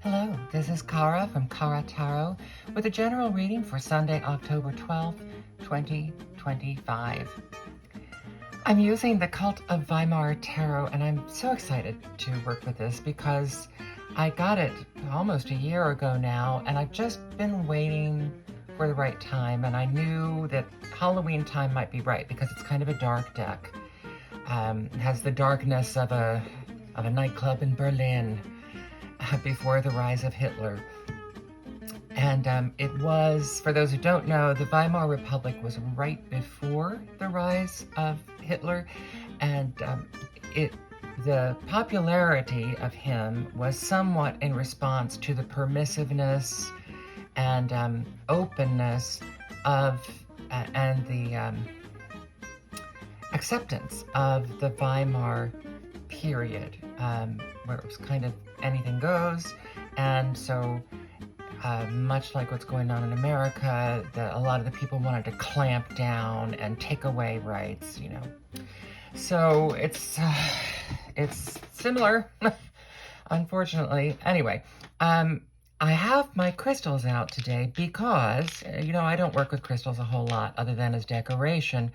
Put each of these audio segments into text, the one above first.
Hello, this is Cara from Cara Tarot with a general reading for Sunday, October 12th, 2025. I'm using the Cult of Weimar Tarot, and I'm so excited to work with this because I got it almost a year ago now, and I've just been waiting for the right time, and I knew that Halloween time might be right because it's kind of a dark deck. It has the darkness of a nightclub in Berlin before the rise of Hitler. And it was, for those who don't know, the Weimar Republic was right before the rise of Hitler, and the popularity of him was somewhat in response to the permissiveness and openness of and the acceptance of the Weimar period, where it was kind of anything goes. And so much like what's going on in America, a lot of the people wanted to clamp down and take away rights, you know. So it's similar, unfortunately. Anyway, I have my crystals out today because, you know, I don't work with crystals a whole lot other than as decoration.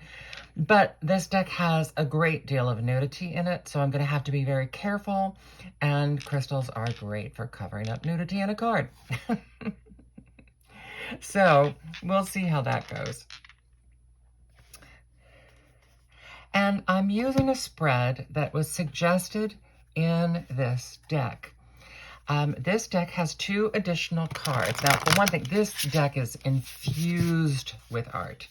But this deck has a great deal of nudity in it, so I'm going to have to be very careful, and crystals are great for covering up nudity in a card. So we'll see how that goes. And I'm using a spread that was suggested in this deck. This deck has 2 additional cards. Now, for one thing, this deck is infused with art.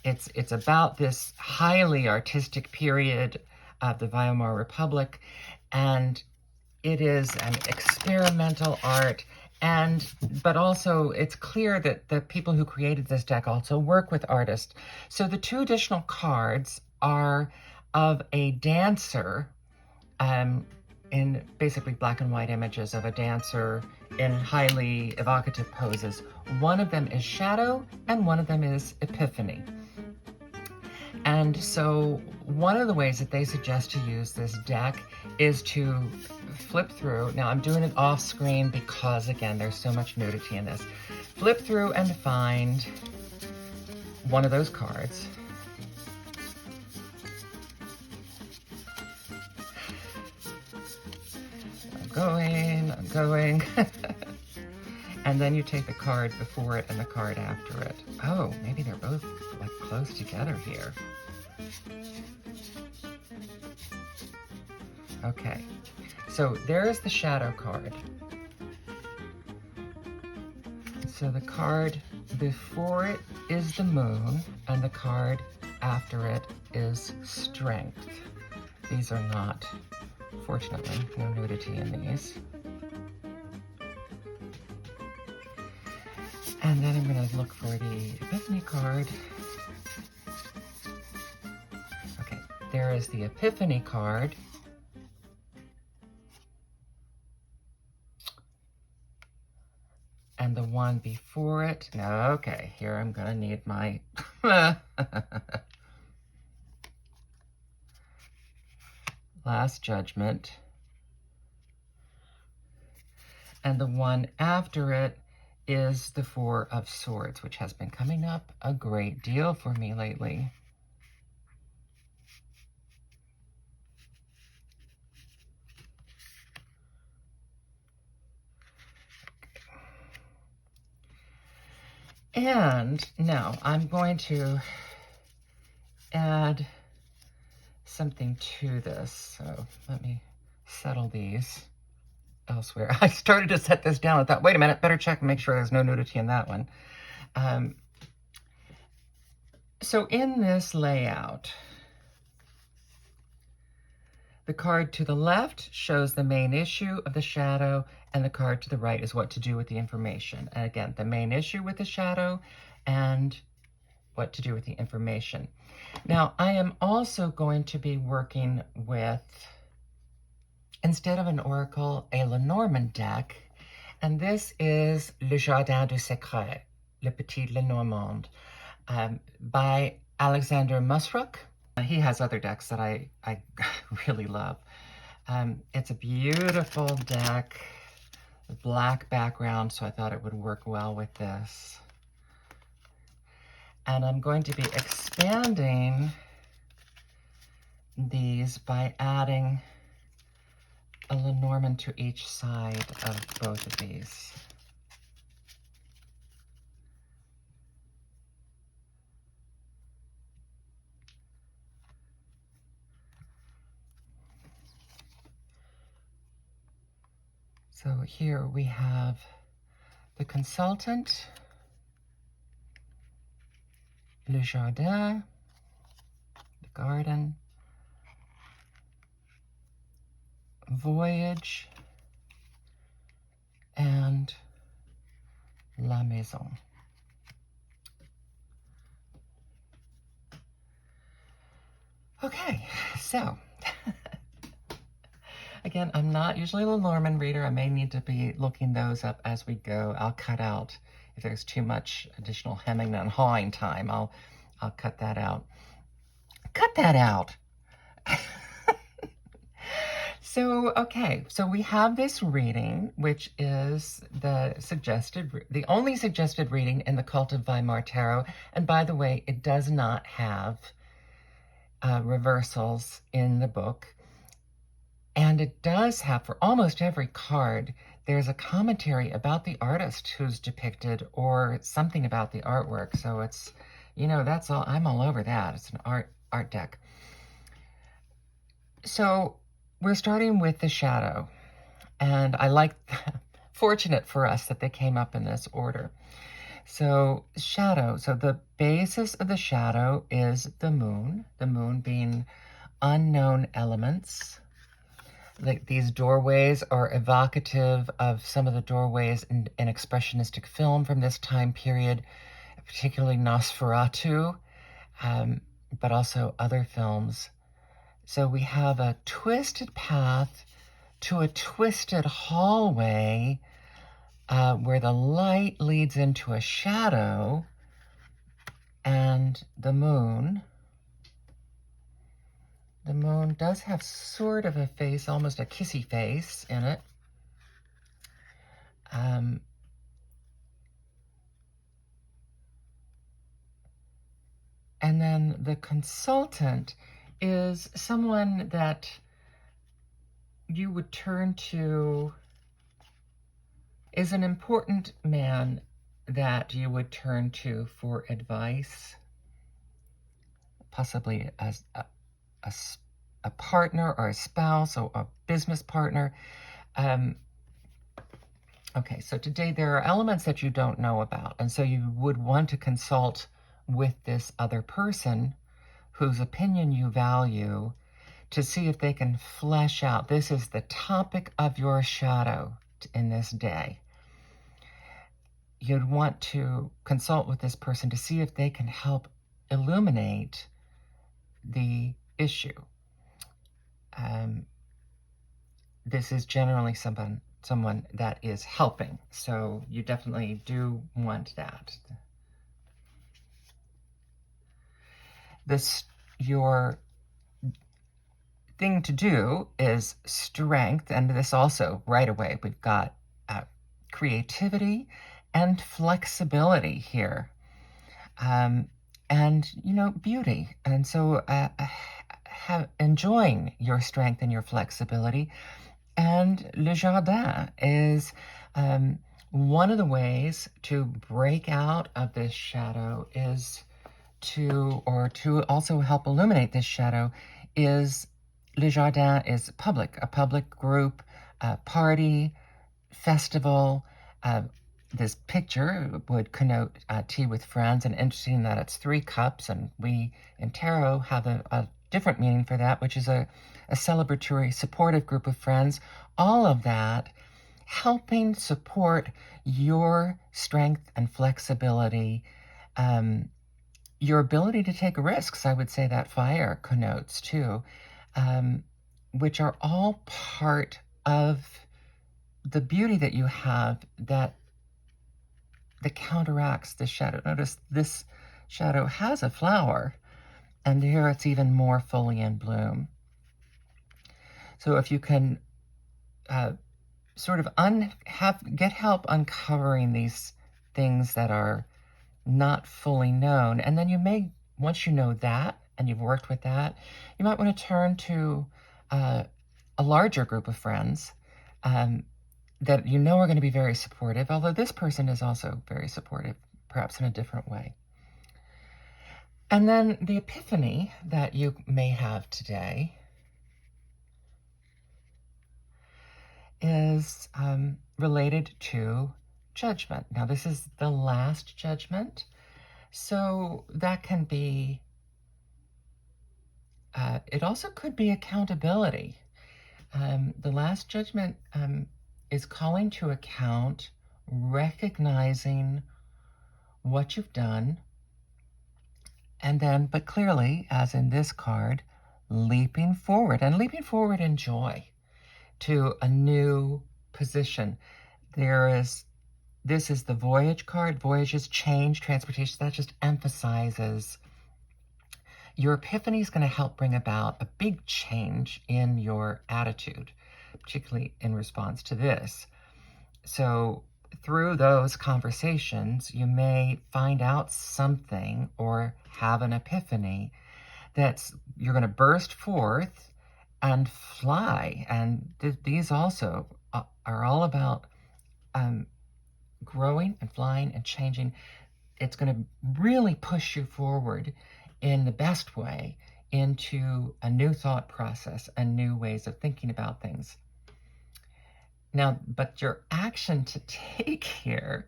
It's about this highly artistic period of the Weimar Republic, and it is an experimental art, but also it's clear that the people who created this deck also work with artists. So the 2 additional cards are of a dancer, in basically black and white images of a dancer in highly evocative poses. One of them is Shadow, and one of them is Epiphany. And so one of the ways that they suggest to use this deck is to flip through. Now, I'm doing it off screen because, again, there's so much nudity in this. Flip through and find one of those cards. I'm going. And then you take the card before it and the card after it. Oh, maybe they're both like close together here. Okay, so there is the Shadow card. So the card before it is the Moon, and the card after it is Strength. These are not, fortunately, no nudity in these. And then I'm going to look for the Epiphany card. Okay, there is the Epiphany card. And the one before it. No, okay, here I'm going to need my... Last Judgment. And the one after it is the 4 of Swords, which has been coming up a great deal for me lately. And now I'm going to add something to this. So let me settle these elsewhere. I started to set this down. I thought, wait a minute, better check and make sure there's no nudity in that one. So in this layout, the card to the left shows the main issue of the Shadow, and the card to the right is what to do with the information. And again, the main issue with the Shadow and what to do with the information. Now, I am also going to be working with, instead of an oracle, a Lenormand deck, and this is Le Jardin du Secret, Le Petit Lenormand, by Alexander Musruck. He has other decks that I really love. It's a beautiful deck. black background, so I thought it would work well with this. And I'm going to be expanding these by adding a Lenormand to each side of both of these. So here we have the consultant, Le Jardin, the garden, voyage, and la maison. Okay, so again, I'm not usually a Lenormand reader. I may need to be looking those up as we go. I'll cut out if there's too much additional hemming and hawing time. I'll cut that out. Cut that out. So, okay, so we have this reading, which is the only suggested reading in the Cult of Weimar Tarot. And by the way, it does not have reversals in the book. And it does have, for almost every card, there's a commentary about the artist who's depicted or something about the artwork. So it's, you know, that's all, I'm all over that. It's an art deck. So we're starting with the shadow. And I like, fortunate for us that they came up in this order. So shadow, so the basis of the shadow is the moon being unknown elements. Like these doorways are evocative of some of the doorways in expressionistic film from this time period, particularly Nosferatu, but also other films. So we have a twisted path to a twisted hallway where the light leads into a shadow, and the moon. The moon does have sort of a face, almost a kissy face in it. And then the consultant is someone that you would turn to, is an important man that you would turn to for advice, possibly as a partner or a spouse or a business partner. Okay, so today there are elements that you don't know about, and so you would want to consult with this other person whose opinion you value to see if they can flesh out. This is the topic of your shadow in this day. You'd want to consult with this person to see if they can help illuminate the issue. This is generally someone that is helping, so you definitely do want that. Your thing to do is strength, and this also right away we've got creativity and flexibility here, and you know, beauty. And so enjoying your strength and your flexibility. And Le Jardin is one of the ways to break out of this shadow is to also help illuminate this shadow is Le Jardin is a public group, party, festival. This picture would connote tea with friends, and interesting that it's 3 cups, and we in tarot have a different meaning for that, which is a celebratory, supportive group of friends. All of that helping support your strength and flexibility, your ability to take risks. I would say that fire connotes too, which are all part of the beauty that you have that counteracts the shadow. Notice this shadow has a flower, and here it's even more fully in bloom. So if you can sort of get help uncovering these things that are not fully known. And then you may, once you know that and you've worked with that, you might want to turn to a larger group of friends that you know are going to be very supportive, although this person is also very supportive, perhaps in a different way. And then the epiphany that you may have today is related to judgment. Now, this is the last judgment, so that can be, it also could be accountability. The last judgment is calling to account, recognizing what you've done, and then, but clearly, as in this card, leaping forward in joy to a new position. This is the voyage card. Voyages, change, transportation. That just emphasizes your epiphany is going to help bring about a big change in your attitude, particularly in response to this. So through those conversations, you may find out something or have an epiphany you're going to burst forth and fly. And these also are all about growing and flying and changing. It's going to really push you forward in the best way into a new thought process and new ways of thinking about things. Now, but your action to take here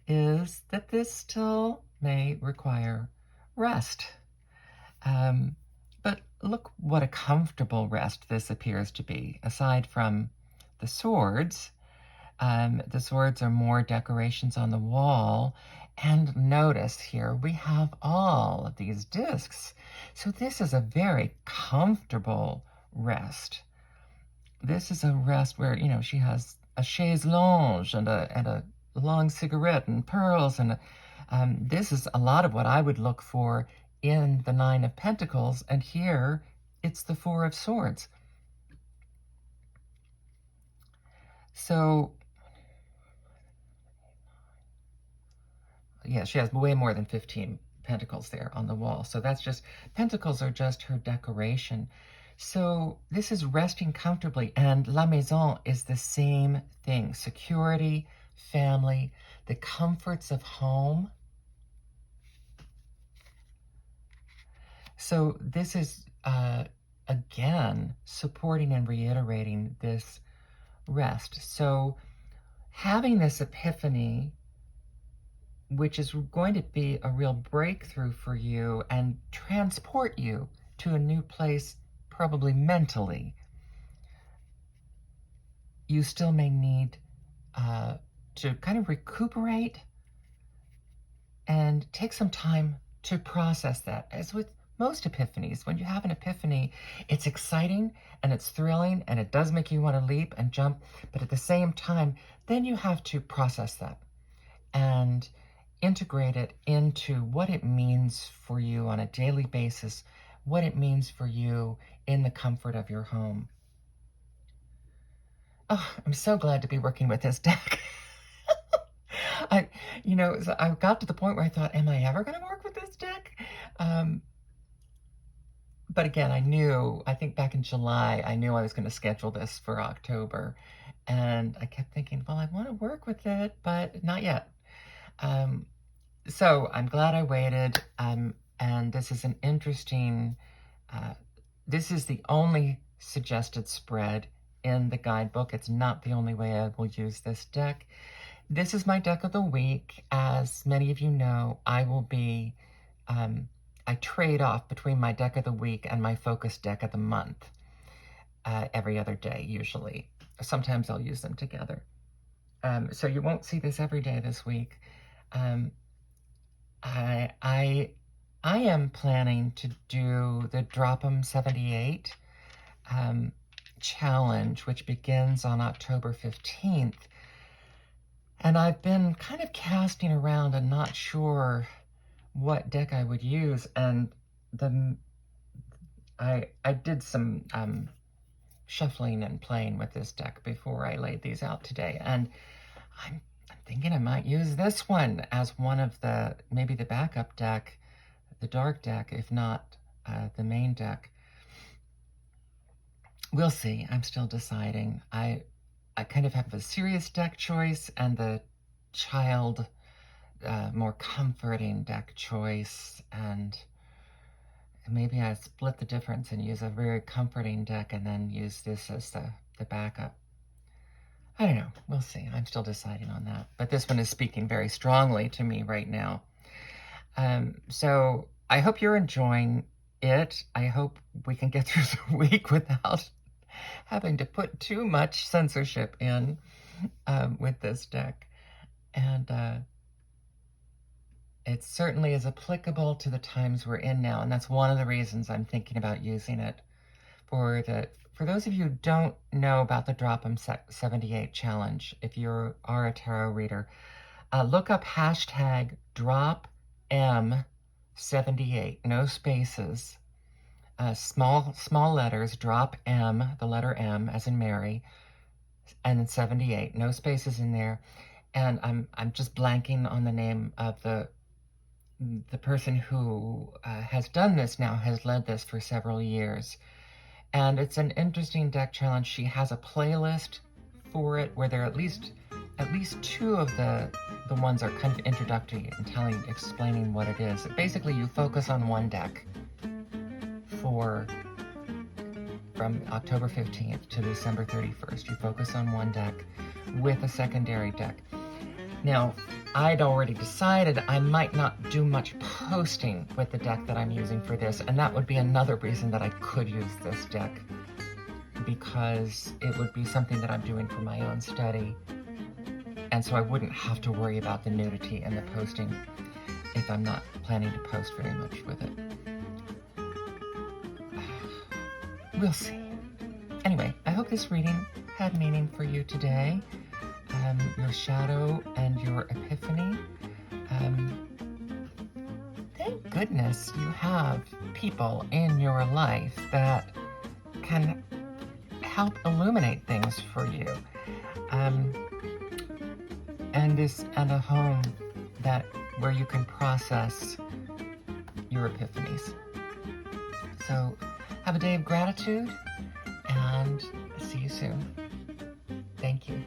is that this still may require rest. But look what a comfortable rest this appears to be. Aside from the swords are more decorations on the wall. And notice here we have all of these discs. So this is a very comfortable rest. This is a rest where, you know, she has a chaise longue and a long cigarette and pearls. And this is a lot of what I would look for in the Nine of Pentacles. And here it's the Four of Swords. So, yeah, she has way more than 15 pentacles there on the wall. So that's just, pentacles are just her decoration. So this is resting comfortably, and la maison is the same thing. Security, family, the comforts of home. So this is, again, supporting and reiterating this rest. So having this epiphany, which is going to be a real breakthrough for you and transport you to a new place, probably mentally, you still may need to kind of recuperate and take some time to process that. As with most epiphanies, when you have an epiphany, it's exciting and it's thrilling and it does make you want to leap and jump, but at the same time, then you have to process that and integrate it into what it means for you on a daily basis, what it means for you in the comfort of your home. Oh, I'm so glad to be working with this deck. I got to the point where I thought, am I ever going to work with this deck? But again, I think back in July, I knew I was going to schedule this for October. And I kept thinking, well, I want to work with it, but not yet. So I'm glad I waited. And this is an interesting, this is the only suggested spread in the guidebook. It's not the only way I will use this deck. This is my deck of the week. As many of you know, I will be, I trade off between my deck of the week and my focus deck of the month every other day, usually. Sometimes I'll use them together. So you won't see this every day this week. I am planning to do the Drop 'em 78 challenge, which begins on October 15th. And I've been kind of casting around and not sure what deck I would use. And I did some shuffling and playing with this deck before I laid these out today. And I'm thinking I might use this one as one of the, maybe the backup deck, the dark deck, if not the main deck. We'll see. I'm still deciding. I kind of have a serious deck choice and the child, more comforting deck choice, and maybe I split the difference and use a very comforting deck and then use this as the backup. I don't know. We'll see. I'm still deciding on that. But this one is speaking very strongly to me right now. So I hope you're enjoying it. I hope we can get through the week without having to put too much censorship in with this deck. And it certainly is applicable to the times we're in now. And that's one of the reasons I'm thinking about using it. For those of you who don't know about the Drop 'em 78 challenge, if you are a tarot reader, look up hashtag DropM78, no spaces, small letters, drop M, the letter M as in Mary, and then 78, no spaces in there. And I'm just blanking on the name of the person who has done this now, has led this for several years. And it's an interesting deck challenge. She has a playlist for it where there are at least two of the ones are kind of introductory and explaining what it is. Basically, you focus on one deck from October 15th to December 31st. You focus on one deck with a secondary deck. Now, I'd already decided I might not do much posting with the deck that I'm using for this, and that would be another reason that I could use this deck, because it would be something that I'm doing for my own study, and so I wouldn't have to worry about the nudity and the posting if I'm not planning to post very much with it. We'll see. Anyway, I hope this reading had meaning for you today. Your shadow and your epiphany. Thank goodness you have people in your life that can help illuminate things for you. And a home where you can process your epiphanies. So have a day of gratitude and see you soon. Thank you.